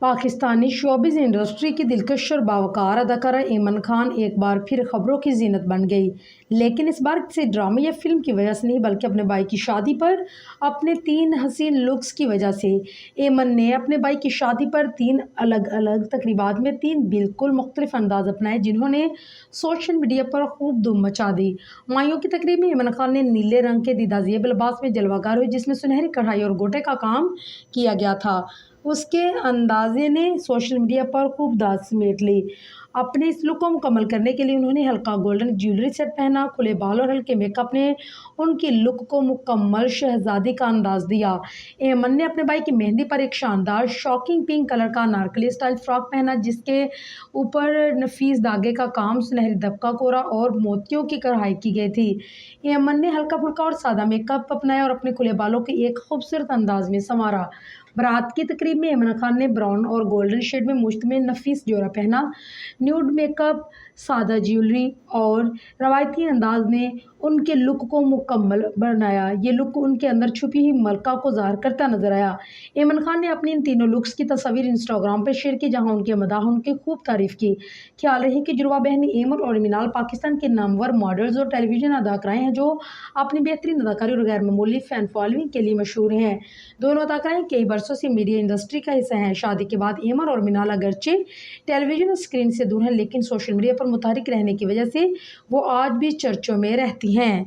Pakistani showbiz industry کی دلکش اور باوقار اداکارہ ایمن خان ایک بار پھر خبروں کی زینت بن گئی، لیکن اس بار کسی ڈرامے یا فلم کی وجہ سے نہیں بلکہ اپنے بھائی کی شادی پر اپنے 3 حسین لکس کی وجہ سے۔ ایمن نے اپنے بھائی کی شادی پر 3 الگ الگ تقریبات میں 3 بالکل مختلف انداز اپنائے جنہوں نے سوشل میڈیا پر خوب دھوم مچا دی۔ مائیوں کی تقریب میں ایمن خان نے نیلے رنگ کے دیدہ زیب لباس میں جلوہ گر ہوئی جس میں سنہری کڑھائی اور گوٹے کا کام کیا گیا تھا۔ اس کے اندازے نے سوشل میڈیا پر خوب داد سمیٹ لی۔ اپنے اس لک کو مکمل کرنے کے لیے انہوں نے ہلکا گولڈن جیولری سیٹ پہنا، کھلے بال اور ہلکے میک اپ نے ان کی لک کو مکمل شہزادی کا انداز دیا۔ ایمن نے اپنے بھائی کی مہندی پر ایک شاندار شاکنگ پنک کلر کا انارکلی اسٹائل فراک پہنا جس کے اوپر نفیس دھاگے کا کام، سنہری دبکا کورا اور موتیوں کی کڑھائی کی گئی تھی۔ ایمن نے ہلکا پھلکا اور سادہ میک اپ اپنایا اور اپنے کھلے بالوں کو ایک خوبصورت انداز میں سنوارا۔ بارات کی تقریب میں ایمن خان نے براؤن اور گولڈن شیڈ میں مشتمل نفیس جوڑا پہنا۔ نیوڈ میک اپ، سادہ جیولری اور روایتی انداز نے ان کے لک کو مکمل بنایا۔ یہ لک ان کے اندر چھپی ہوئی ملکہ کو ظاہر کرتا نظر آیا۔ ایمن خان نے اپنی ان تینوں لکس کی تصاویر انسٹاگرام پر شیئر کی جہاں ان کے مداح ان کی خوب تعریف کی۔ خیال رہے کہ جڑواں بہنیں ایمن اور منال پاکستان کے نامور ماڈلز اور ٹیلی ویژن اداکارائیں ہیں جو اپنی بہترین اداکاری اور غیر معمولی فین فالوئنگ کے لیے مشہور ہیں۔ دونوں اداکارائیں کئی برسوں سے میڈیا انڈسٹری کا حصہ ہیں۔ شادی کے بعد ایمن اور منال اگرچہ ٹیلی ویژن اسکرین سے دور ہیں لیکن سوشل میڈیا پر متحرک رہنے کی وجہ سے وہ آج بھی چرچوں میں رہتی ہیں۔